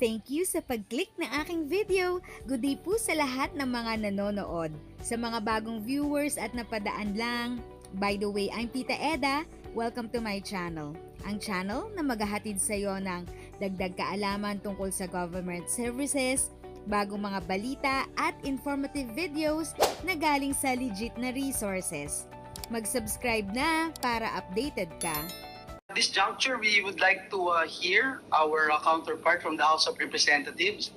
Thank you sa pag-click ng aking video. Good day po sa lahat ng mga nanonood. Sa mga bagong viewers at napadaan lang. By the way, I'm Tita Eda. Welcome to my channel. Ang channel na maghahatid sa iyo ng dagdag kaalaman tungkol sa government services, bagong mga balita at informative videos na galing sa legit na resources. Mag-subscribe na para updated ka. At this juncture, we would like to hear our counterpart from the House of Representatives,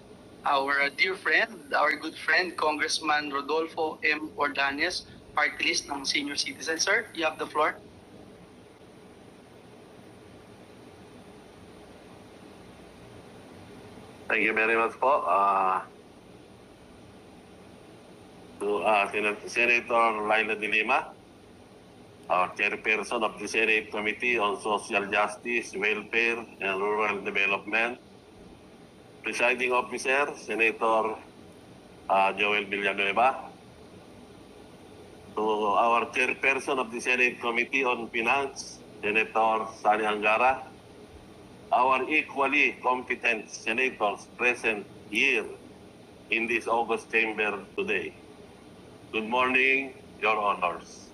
our dear friend, our good friend, Congressman Rodolfo M. Ordanes, party list ng senior citizen. Sir, you have the floor. Thank you very much po. To Senator Laila de Lima, our chairperson of the Senate Committee on Social Justice, Welfare, and Rural Development. Presiding Officer, Senator Joel Villanueva. To our chairperson of the Senate Committee on Finance, Senator Sani Angara. Our equally competent senators present here in this August chamber today. Good morning, Your Honors.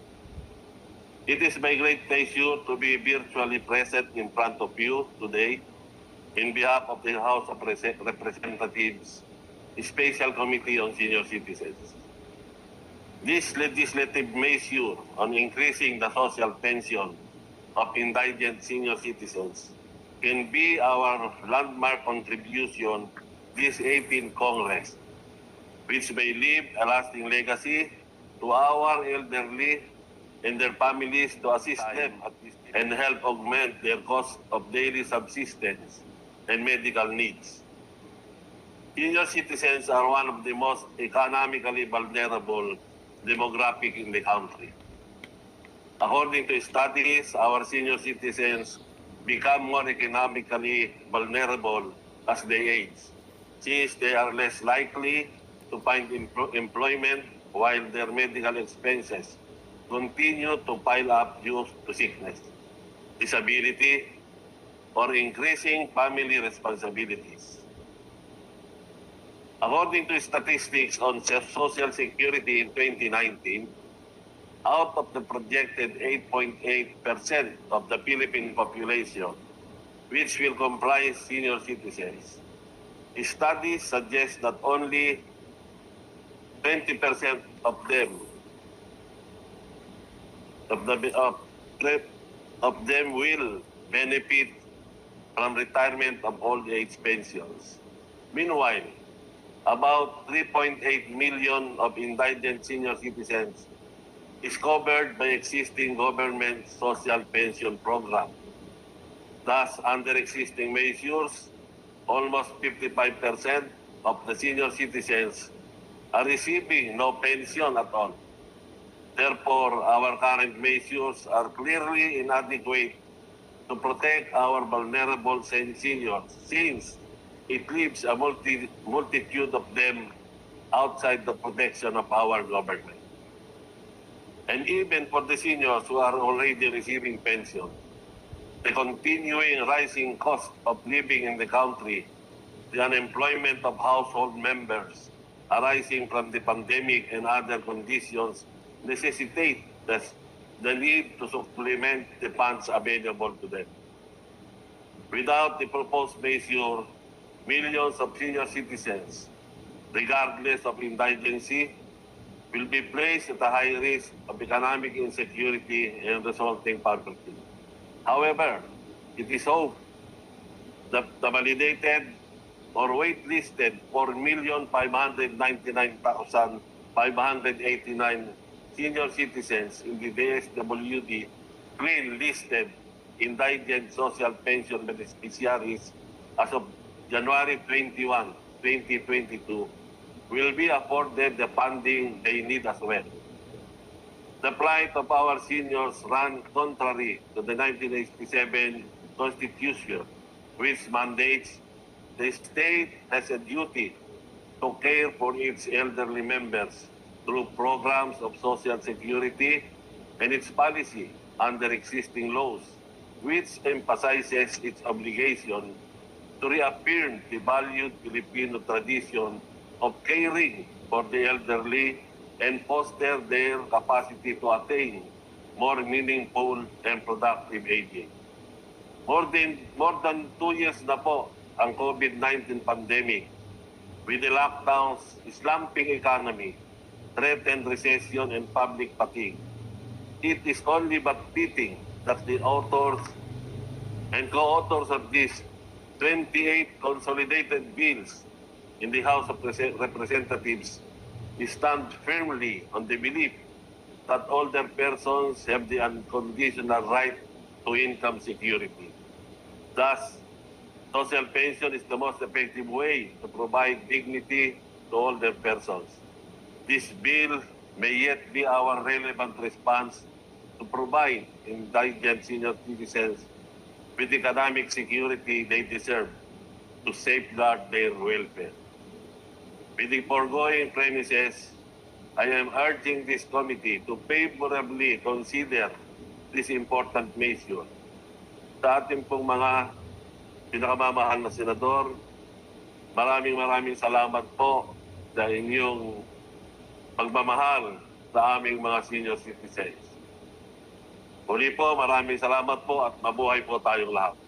It is my great pleasure to be virtually present in front of you today in behalf of the House of Representatives Special Committee on Senior Citizens. This legislative measure on increasing the social pension of indigent senior citizens can be our landmark contribution this 18th Congress, which may leave a lasting legacy to our elderly and their families to assist them and help augment their cost of daily subsistence and medical needs. Senior citizens are one of the most economically vulnerable demographic in the country. According to studies, our senior citizens become more economically vulnerable as they age, since they are less likely to find employment while their medical expenses continue to pile up due to sickness, disability, or increasing family responsibilities. According to statistics on Social Security in 2019, out of the projected 8.8% of the Philippine population, which will comprise senior citizens, studies suggest that only 20% of them will benefit from retirement of old age pensions. Meanwhile, about 3.8 million of indigent senior citizens is covered by existing government social pension program. Thus, under existing measures, almost 55% of the senior citizens are receiving no pension at all. Therefore, our current measures are clearly inadequate to protect our vulnerable seniors, since it leaves a multitude of them outside the protection of our government. And even for the seniors who are already receiving pension, the continuing rising cost of living in the country, the unemployment of household members arising from the pandemic and other conditions necessitate the need to supplement the funds available to them. Without the proposed measure, millions of senior citizens, regardless of indigency, will be placed at a high risk of economic insecurity and resulting poverty. However, it is hoped that the validated or waitlisted 4,599,589 senior citizens in the DSWD green-listed indigent social pension beneficiaries as of January 21, 2022 will be afforded the funding they need as well. The plight of our seniors ran contrary to the 1987 Constitution, which mandates the state has a duty to care for its elderly members through programs of Social Security and its policy under existing laws, which emphasizes its obligation to reaffirm the valued Filipino tradition of caring for the elderly and foster their capacity to attain more meaningful and productive aging. More than 2 years na po ang COVID-19 pandemic with the lockdowns, slumping economy, threatened recession and public fatigue. It is only but fitting that the authors and co-authors of these 28 consolidated bills in the House of Representatives stand firmly on the belief that older persons have the unconditional right to income security. Thus, social pension is the most effective way to provide dignity to older persons. This bill may yet be our relevant response to provide indigent senior citizens with economic security they deserve to safeguard their welfare. With the foregoing premises, I am urging this committee to favorably consider this important measure. Sa ating pong mga pinakamamahal na senador, maraming salamat po sa inyong pagmamahal sa aming mga senior citizens. Muli po, maraming salamat po at mabuhay po tayong lahat.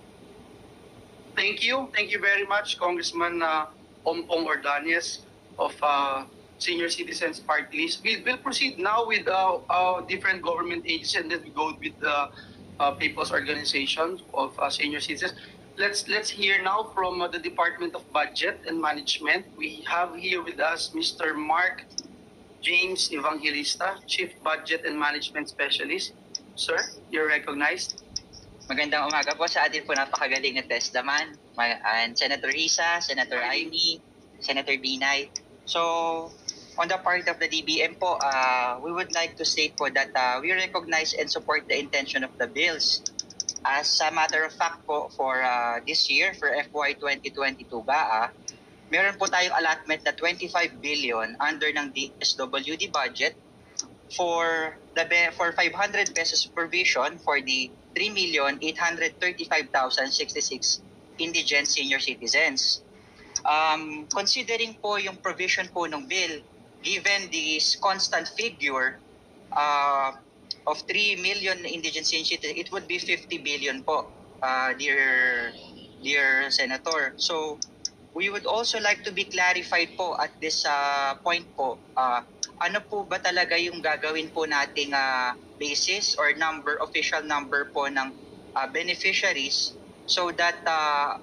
Thank you. Thank you very much, Congressman Ompong Ordonez of Senior Citizens Party List. We'll proceed now with different government agencies, and then we go with the People's Organization of Senior Citizens. Let's hear now from the Department of Budget and Management. We have here with us Mr. Mark James Evangelista, Chief Budget and Management Specialist. Sir, you're recognized. Magandang umaga po sa atin po napakagaling na testament. And Senator Risa, Senator Amy, Senator Binay. So, on the part of the DBM po, we would like to state po that we recognize and support the intention of the bills. As a matter of fact po, for this year, for FY 2022 meron po tayong allotment na 25 billion under ng DSWD budget for 500 pesos provision for the 3,835,066 indigent senior citizens. Considering po yung provision po ng bill, given this constant figure of 3 million indigent senior citizens, it would be 50 billion po, dear Senator. So, we would also like to be clarified po at this point po, ano po ba talaga yung gagawin po nating basis or official number po ng beneficiaries so that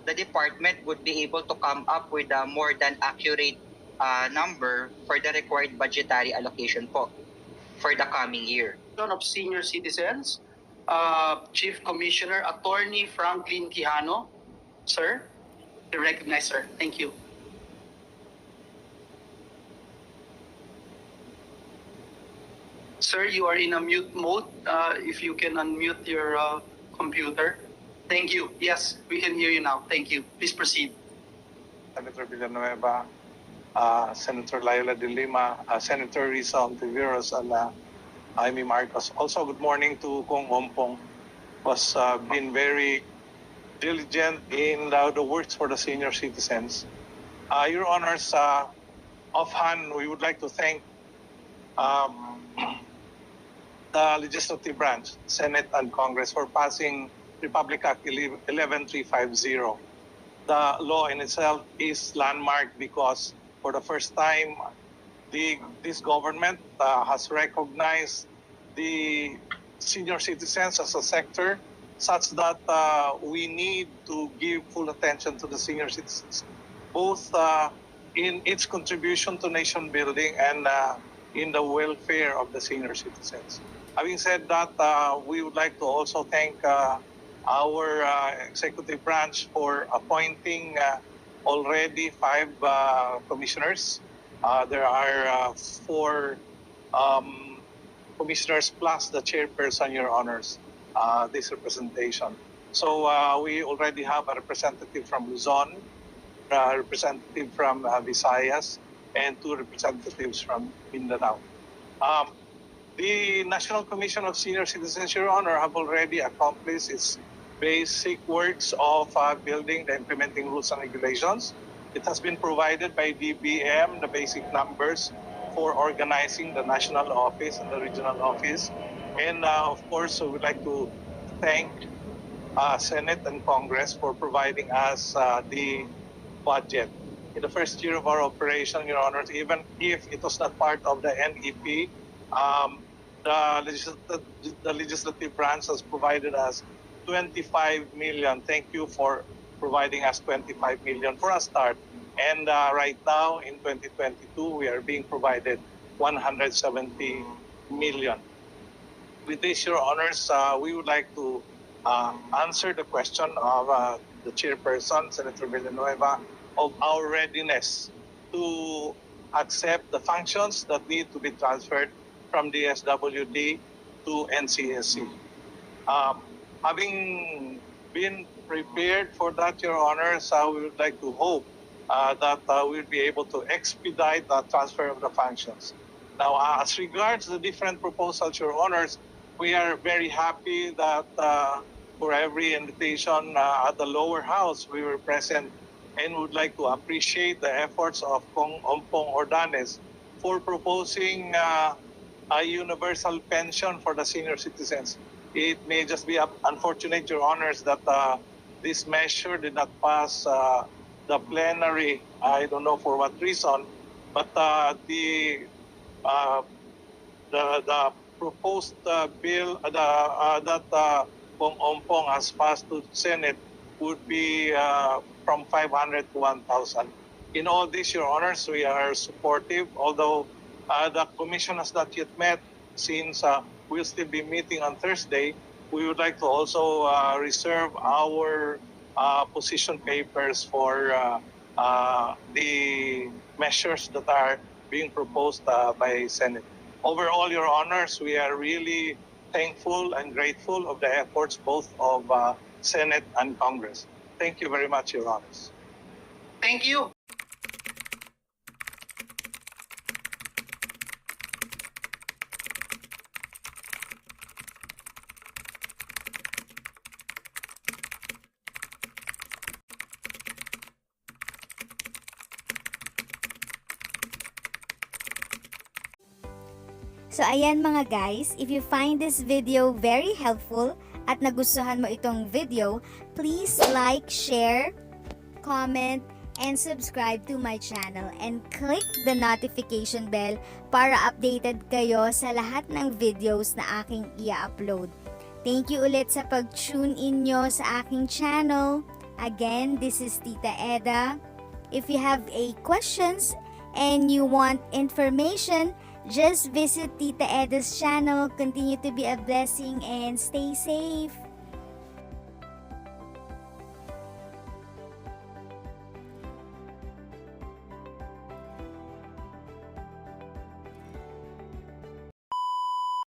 the department would be able to come up with a more than accurate number for the required budgetary allocation po for the coming year. Of Senior Citizens, Chief Commissioner Attorney Franklin Quijano. Sir, you're recognized, sir. Thank you. Sir, you are in a mute mode. If you can unmute your computer. Thank you. Yes, we can hear you now. Thank you. Please proceed. Senator Villanueva, Senator Laila de Lima, Senator Risa Ontiveros, and Amy Marcos. Also, good morning to Kong Ompong, was been very diligent in the works for the senior citizens. Your Honors, offhand, we would like to thank the legislative branch, Senate and Congress, for passing Republic Act 11350. The law in itself is landmark because for the first time, this government has recognized the senior citizens as a sector such that we need to give full attention to the senior citizens, both in its contribution to nation building and in the welfare of the senior citizens. Having said that, we would like to also thank our executive branch for appointing already 5 commissioners. There are 4 commissioners plus the chairperson, Your Honors, this representation. So we already have a representative from Luzon, a representative from Visayas, and 2 representatives from Mindanao. The National Commission of Senior Citizens, Your Honor, have already accomplished its basic works of building the implementing rules and regulations. It has been provided by DBM, the basic numbers for organizing the national office and the regional office. And of course, we would like to thank Senate and Congress for providing us the budget. In the first year of our operation, Your Honors, even if it was not part of the NEP, the legislative branch has provided us 25 million. Thank you for providing us 25 million for a start. And right now, in 2022, we are being provided 170 million. With this, Your Honors, we would like to answer the question of the chairperson, Senator Villanueva, of our readiness to accept the functions that need to be transferred from the SWD to NCSC. Having been prepared for that, Your Honors, we would like to hope that we'll be able to expedite the transfer of the functions. Now, as regards the different proposals, Your Honors, we are very happy that for every invitation at the lower house, we were present and would like to appreciate the efforts of Kong Ompong Ordanes for proposing a universal pension for the senior citizens. It may just be unfortunate, Your Honors, that this measure did not pass the plenary. I don't know for what reason, but the proposed bill that Kong Ompong has passed to the Senate would be from 500 to 1,000. In all this, Your Honors, we are supportive, although the Commission has not yet met. Since we'll still be meeting on Thursday, we would like to also reserve our position papers for the measures that are being proposed by Senate. Overall, Your Honors, we are really thankful and grateful of the efforts both of Senate and Congress. Thank you very much, Your Honors. Thank you. So ayan mga guys, if you find this video very helpful at nagustuhan mo itong video, please like, share, comment, and subscribe to my channel and click the notification bell para updated kayo sa lahat ng videos na aking i-upload. Thank you ulit sa pag-tune in nyo sa aking channel. Again, this is Tita Eda. If you have a questions and you want information, just visit Tita Eda's channel. Continue to be a blessing and stay safe.